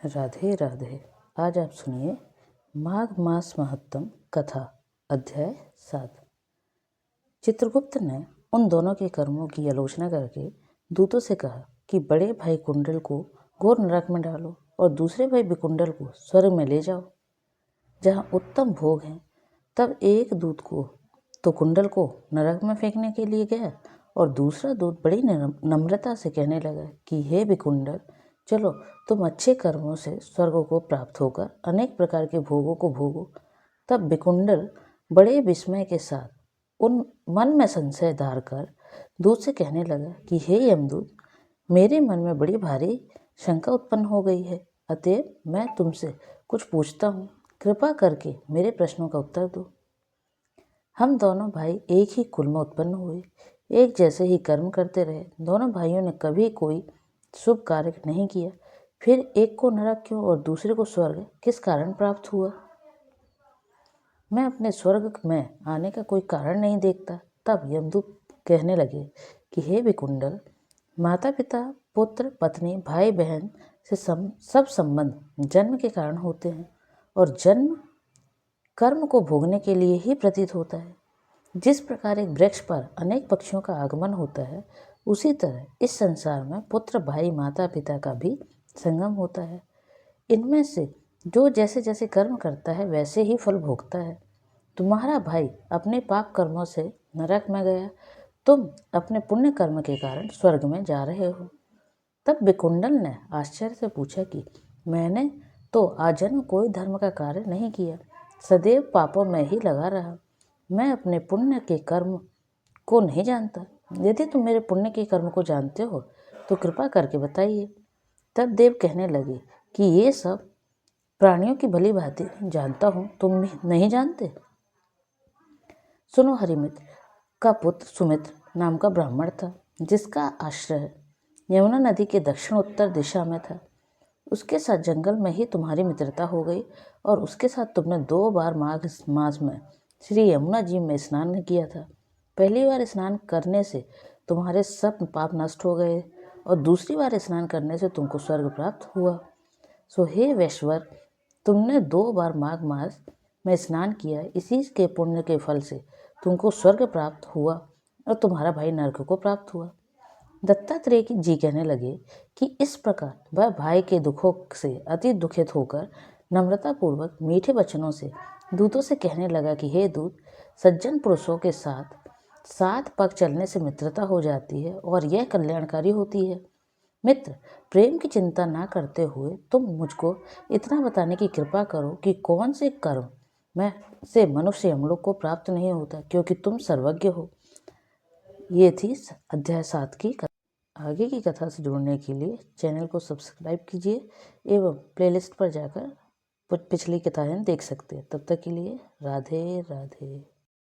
राधे राधे। आज आप सुनिए माघ मास महत्तम कथा अध्याय 7। चित्रगुप्त ने उन दोनों के कर्मों की आलोचना करके दूतों से कहा कि बड़े भाई कुंडल को घोर नरक में डालो और दूसरे भाई विकुंडल को स्वर्ग में ले जाओ जहाँ उत्तम भोग हैं। तब एक दूत को तो कुंडल को नरक में फेंकने के लिए गया और दूसरा दूत बड़ी नम्रता से कहने लगा कि हे विकुंडल, चलो तुम अच्छे कर्मों से स्वर्ग को प्राप्त होकर अनेक प्रकार के भोगों को भोगो। तब विकुंडल बड़े विस्मय के साथ उन मन में संशय धार कर दूत से कहने लगा कि हे यमदूत, मेरे मन में बड़ी भारी शंका उत्पन्न हो गई है, अतएव मैं तुमसे कुछ पूछता हूँ, कृपा करके मेरे प्रश्नों का उत्तर दो। हम दोनों भाई एक ही कुल में उत्पन्न हुए, एक जैसे ही कर्म करते रहे। दोनों भाइयों ने कभी कोई शुभ कार्य नहीं किया, फिर एक को नरक क्यों और दूसरे को स्वर्ग किस कारण प्राप्त हुआ? मैं अपने स्वर्ग में आने का कोई कारण नहीं देखता। तब यमदूत कहने लगे कि हे विकुंडल, माता पिता, पुत्र, पत्नी, भाई बहन से सब संबंध जन्म के कारण होते हैं और जन्म कर्म को भोगने के लिए ही प्रतीत होता है। जिस प्रकार एक वृक्ष पर अनेक पक्षियों का आगमन होता है, उसी तरह इस संसार में पुत्र, भाई, माता पिता का भी संगम होता है। इनमें से जो जैसे जैसे कर्म करता है वैसे ही फल भोगता है। तुम्हारा भाई अपने पाप कर्मों से नरक में गया, तुम अपने पुण्य कर्म के कारण स्वर्ग में जा रहे हो। तब विकुंडल ने आश्चर्य से पूछा कि मैंने तो आजन्म कोई धर्म का कार्य नहीं किया, सदैव पापों में ही लगा रहा। मैं अपने पुण्य के कर्म को नहीं जानता। यदि तुम मेरे पुण्य के कर्म को जानते हो तो कृपा करके बताइए। तब देव कहने लगे कि ये सब प्राणियों की भली भांति जानता हूँ, तुम भी नहीं जानते। सुनो, हरिमित्र का पुत्र सुमित्र नाम का ब्राह्मण था, जिसका आश्रय यमुना नदी के दक्षिण उत्तर दिशा में था। उसके साथ जंगल में ही तुम्हारी मित्रता हो गई और उसके साथ तुमने 2 बार माघ मास में श्री यमुना जी में स्नान किया था। पहली बार स्नान करने से तुम्हारे सब पाप नष्ट हो गए और दूसरी बार स्नान करने से तुमको स्वर्ग प्राप्त हुआ। सो हे वैश्वर, तुमने 2 बार माघ मास में स्नान किया, इसी के पुण्य के फल से तुमको स्वर्ग प्राप्त हुआ और तुम्हारा भाई नरक को प्राप्त हुआ। दत्तात्रेय जी कहने लगे कि इस प्रकार वह भाई के दुखों से अति दुखित होकर नम्रतापूर्वक मीठे वचनों से दूतों से कहने लगा कि हे दूत, सज्जन पुरुषों के साथ 7 पग चलने से मित्रता हो जाती है और यह कल्याणकारी होती है। मित्र, प्रेम की चिंता ना करते हुए तुम मुझको इतना बताने की कृपा करो कि कौन से कर्म में से मनुष्य यमलोक को प्राप्त नहीं होता, क्योंकि तुम सर्वज्ञ हो। ये थी अध्याय 7 की कथा। आगे की कथा से जुड़ने के लिए चैनल को सब्सक्राइब कीजिए एवं प्लेलिस्ट पर जाकर पिछली कथाएं देख सकते हैं। तब तक के लिए राधे राधे।